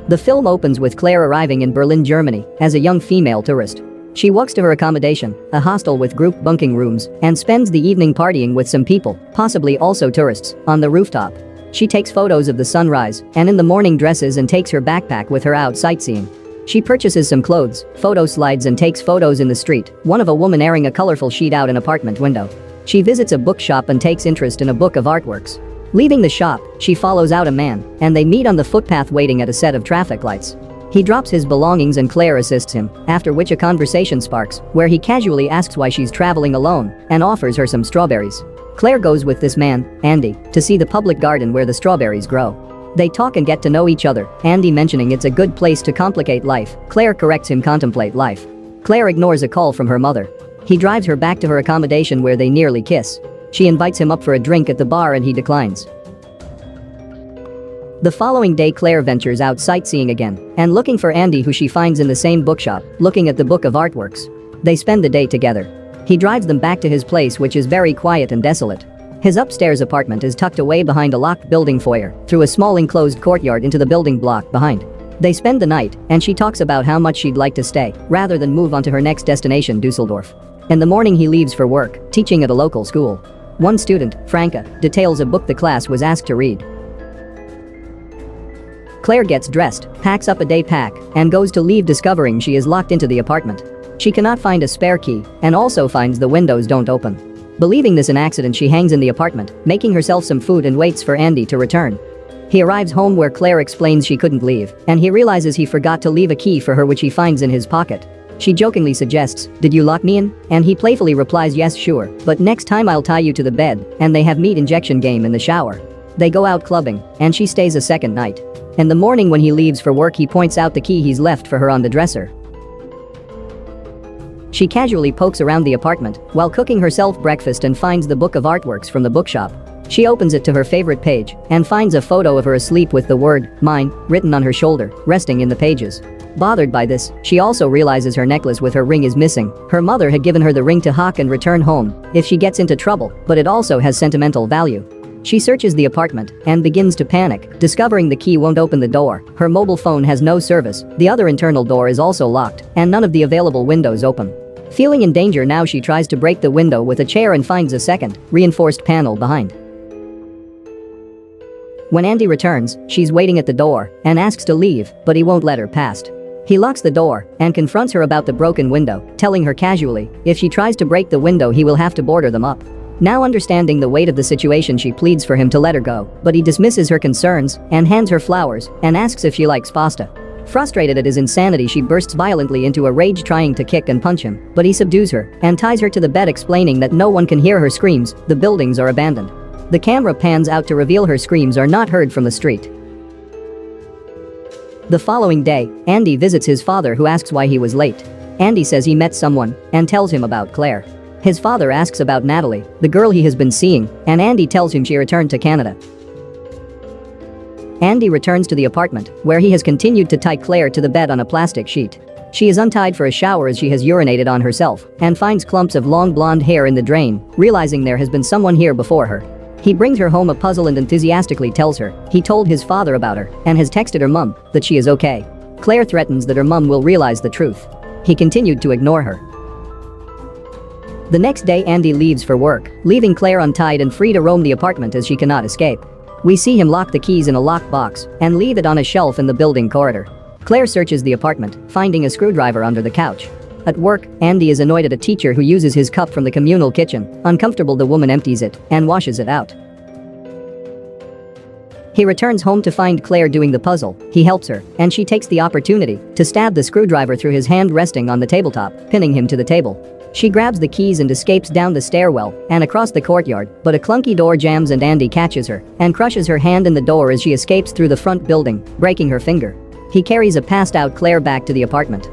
The film opens with Claire arriving in Berlin, Germany, as a young female tourist. She walks to her accommodation, a hostel with group bunking rooms, and spends the evening partying with some people, possibly also tourists, on the rooftop. She takes photos of the sunrise, and in the morning dresses and takes her backpack with her out sightseeing. She purchases some clothes, photo slides and takes photos in the street, one of a woman airing a colorful sheet out an apartment window. She visits a bookshop and takes interest in a book of artworks. Leaving the shop, she follows out a man, and they meet on the footpath waiting at a set of traffic lights. He drops his belongings and Claire assists him, after which a conversation sparks, where he casually asks why she's traveling alone, and offers her some strawberries. Claire goes with this man, Andy, to see the public garden where the strawberries grow. They talk and get to know each other, Andy mentioning it's a good place to complicate life. Claire corrects him contemplate life. Claire ignores a call from her mother. He drives her back to her accommodation where they nearly kiss. She invites him up for a drink at the bar and he declines. The following day Claire ventures out sightseeing again and looking for Andy, who she finds in the same bookshop, looking at the book of artworks. They spend the day together. He drives them back to his place, which is very quiet and desolate. His upstairs apartment is tucked away behind a locked building foyer, through a small enclosed courtyard into the building block behind. They spend the night, and she talks about how much she'd like to stay, rather than move on to her next destination, Dusseldorf. In the morning he leaves for work, teaching at a local school. One student, Franca, details a book the class was asked to read. Claire gets dressed, packs up a day pack, and goes to leave, discovering she is locked into the apartment. She cannot find a spare key, and also finds the windows don't open. Believing this an accident, she hangs in the apartment, making herself some food and waits for Andy to return. He arrives home where Claire explains she couldn't leave, and he realizes he forgot to leave a key for her, which he finds in his pocket. She jokingly suggests, "Did you lock me in?" And he playfully replies, "Yes, sure, but next time I'll tie you to the bed," and they have meat injection game in the shower. They go out clubbing, and she stays a second night. In the morning when he leaves for work, he points out the key he's left for her on the dresser. She casually pokes around the apartment while cooking herself breakfast and finds the book of artworks from the bookshop. She opens it to her favorite page and finds a photo of her asleep with the word, "mine," written on her shoulder, resting in the pages. Bothered by this, she also realizes her necklace with her ring is missing. Her mother had given her the ring to hawk and return home if she gets into trouble, but it also has sentimental value. She searches the apartment and begins to panic, discovering the key won't open the door, her mobile phone has no service, the other internal door is also locked, and none of the available windows open. Feeling in danger now, she tries to break the window with a chair and finds a second, reinforced panel behind. When Andy returns, she's waiting at the door and asks to leave, but he won't let her past. He locks the door and confronts her about the broken window, telling her casually if she tries to break the window he will have to board them up. Now understanding the weight of the situation, she pleads for him to let her go, but he dismisses her concerns and hands her flowers and asks if she likes pasta. Frustrated at his insanity, she bursts violently into a rage, trying to kick and punch him, but he subdues her and ties her to the bed, explaining that no one can hear her screams, the buildings are abandoned. The camera pans out to reveal her screams are not heard from the street. The following day, Andy visits his father, who asks why he was late. Andy says he met someone and tells him about Claire. His father asks about Natalie, the girl he has been seeing, and Andy tells him she returned to Canada. Andy returns to the apartment, where he has continued to tie Claire to the bed on a plastic sheet. She is untied for a shower as she has urinated on herself and finds clumps of long blonde hair in the drain, realizing there has been someone here before her. He brings her home a puzzle and enthusiastically tells her he told his father about her and has texted her mum that she is okay. Claire threatens that her mum will realize the truth. He continued to ignore her. The next day Andy leaves for work, leaving Claire untied and free to roam the apartment as she cannot escape. We see him lock the keys in a locked box and leave it on a shelf in the building corridor. Claire searches the apartment, finding a screwdriver under the couch. At work, Andy is annoyed at a teacher who uses his cup from the communal kitchen. Uncomfortable, the woman empties it and washes it out. He returns home to find Claire doing the puzzle. He helps her, and she takes the opportunity to stab the screwdriver through his hand resting on the tabletop, pinning him to the table. She grabs the keys and escapes down the stairwell and across the courtyard, but a clunky door jams and Andy catches her and crushes her hand in the door as she escapes through the front building, breaking her finger. He carries a passed out Claire back to the apartment.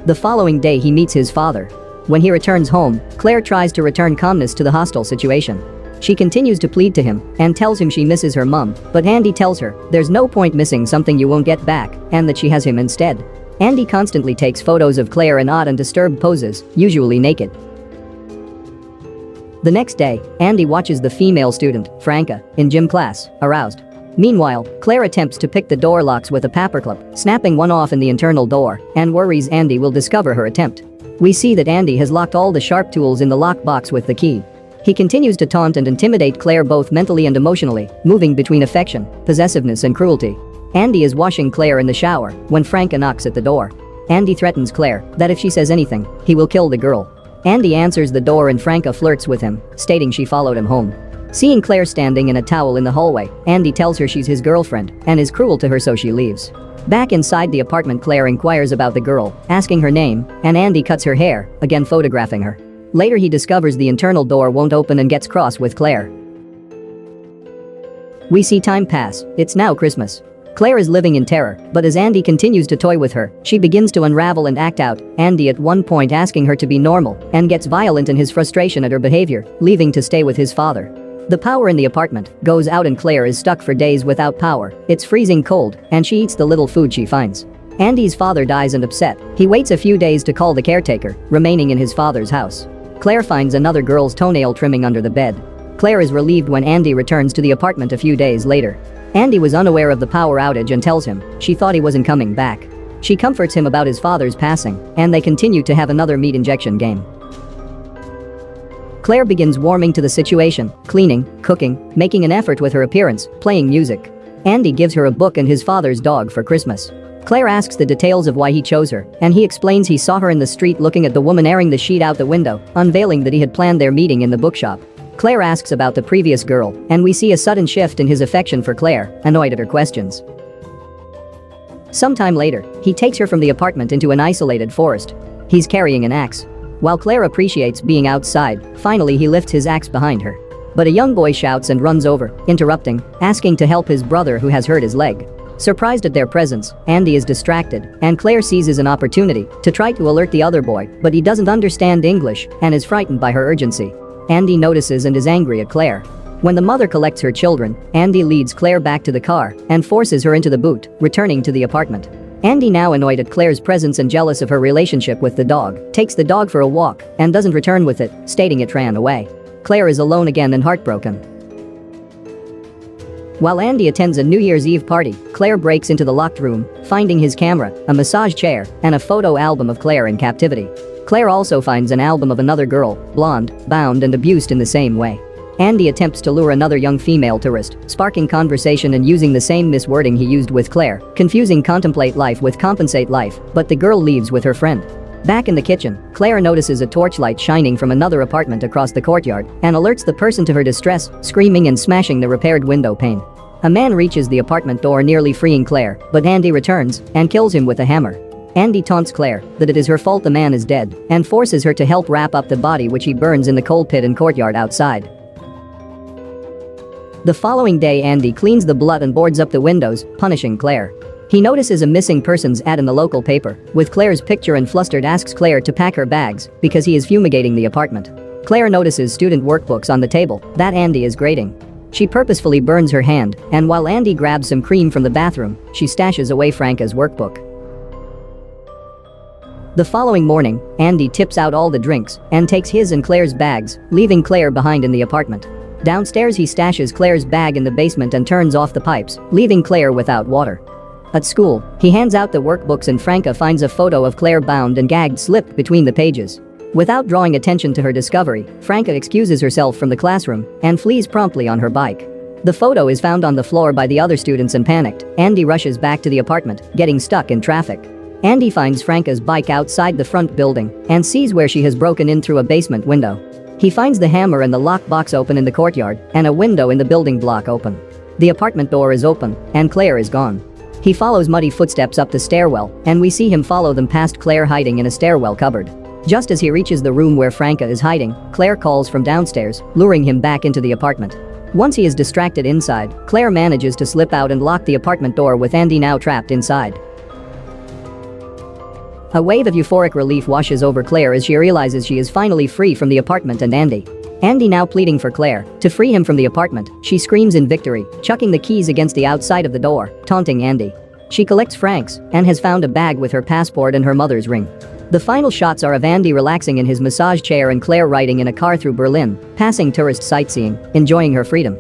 The following day he meets his father. When he returns home, Claire tries to return calmness to the hostile situation. She continues to plead to him and tells him she misses her mum, but Andy tells her there's no point missing something you won't get back and that she has him instead. Andy constantly takes photos of Claire in odd and disturbed poses, usually naked. The next day, Andy watches the female student, Franca, in gym class, aroused. Meanwhile, Claire attempts to pick the door locks with a paperclip, snapping one off in the internal door, and worries Andy will discover her attempt. We see that Andy has locked all the sharp tools in the lockbox with the key. He continues to taunt and intimidate Claire both mentally and emotionally, moving between affection, possessiveness and cruelty. Andy is washing Claire in the shower when Franca knocks at the door. Andy threatens Claire that if she says anything, he will kill the girl. Andy answers the door and Franca flirts with him, stating she followed him home. Seeing Claire standing in a towel in the hallway, Andy tells her she's his girlfriend and is cruel to her, so she leaves. Back inside the apartment, Claire inquires about the girl, asking her name, and Andy cuts her hair, again photographing her. Later he discovers the internal door won't open and gets cross with Claire. We see time pass. It's now Christmas. Claire is living in terror, but as Andy continues to toy with her, she begins to unravel and act out, Andy at one point asking her to be normal, and gets violent in his frustration at her behavior, leaving to stay with his father. The power in the apartment goes out and Claire is stuck for days without power. It's freezing cold, and she eats the little food she finds. Andy's father dies and upset, he waits a few days to call the caretaker, remaining in his father's house. Claire finds another girl's toenail trimming under the bed. Claire is relieved when Andy returns to the apartment a few days later. Andy was unaware of the power outage and tells him she thought he wasn't coming back. She comforts him about his father's passing, and they continue to have another meat injection game. Claire begins warming to the situation, cleaning, cooking, making an effort with her appearance, playing music. Andy gives her a book and his father's dog for Christmas. Claire asks the details of why he chose her, and he explains he saw her in the street looking at the woman airing the sheet out the window, unveiling that he had planned their meeting in the bookshop. Claire asks about the previous girl, and we see a sudden shift in his affection for Claire, annoyed at her questions. Sometime later, he takes her from the apartment into an isolated forest. He's carrying an axe. While Claire appreciates being outside, finally he lifts his axe behind her. But a young boy shouts and runs over, interrupting, asking to help his brother who has hurt his leg. Surprised at their presence, Andy is distracted, and Claire seizes an opportunity to try to alert the other boy, but he doesn't understand English and is frightened by her urgency. Andy notices and is angry at Claire. When the mother collects her children, Andy leads Claire back to the car and forces her into the boot, returning to the apartment. Andy, now annoyed at Claire's presence and jealous of her relationship with the dog, takes the dog for a walk and doesn't return with it, stating it ran away. Claire is alone again and heartbroken. While Andy attends a New Year's Eve party, Claire breaks into the locked room, finding his camera, a massage chair, and a photo album of Claire in captivity. Claire also finds an album of another girl, blonde, bound and abused in the same way. Andy attempts to lure another young female tourist, sparking conversation and using the same miswording he used with Claire, confusing contemplate life with compensate life, but the girl leaves with her friend. Back in the kitchen, Claire notices a torchlight shining from another apartment across the courtyard and alerts the person to her distress, screaming and smashing the repaired window pane. A man reaches the apartment door, nearly freeing Claire, but Andy returns and kills him with a hammer. Andy taunts Claire that it is her fault the man is dead and forces her to help wrap up the body, which he burns in the coal pit and courtyard outside. The following day, Andy cleans the blood and boards up the windows, punishing Claire. He notices a missing persons ad in the local paper, with Claire's picture, and flustered asks Claire to pack her bags because he is fumigating the apartment. Claire notices student workbooks on the table that Andy is grading. She purposefully burns her hand, and while Andy grabs some cream from the bathroom, she stashes away Franca's workbook. The following morning, Andy tips out all the drinks and takes his and Claire's bags, leaving Claire behind in the apartment. Downstairs, he stashes Claire's bag in the basement and turns off the pipes, leaving Claire without water. At school, he hands out the workbooks and Franca finds a photo of Claire bound and gagged slipped between the pages. Without drawing attention to her discovery, Franca excuses herself from the classroom and flees promptly on her bike. The photo is found on the floor by the other students, and panicked, Andy rushes back to the apartment, getting stuck in traffic. Andy finds Franca's bike outside the front building and sees where she has broken in through a basement window. He finds the hammer and the lockbox open in the courtyard and a window in the building block open. The apartment door is open and Claire is gone. He follows muddy footsteps up the stairwell and we see him follow them past Claire hiding in a stairwell cupboard. Just as he reaches the room where Franca is hiding, Claire calls from downstairs, luring him back into the apartment. Once he is distracted inside, Claire manages to slip out and lock the apartment door, with Andy now trapped inside. A wave of euphoric relief washes over Claire as she realizes she is finally free from the apartment and Andy. Andy now pleading for Claire to free him from the apartment, she screams in victory, chucking the keys against the outside of the door, taunting Andy. She collects francs and has found a bag with her passport and her mother's ring. The final shots are of Andy relaxing in his massage chair and Claire riding in a car through Berlin, passing tourist sightseeing, enjoying her freedom.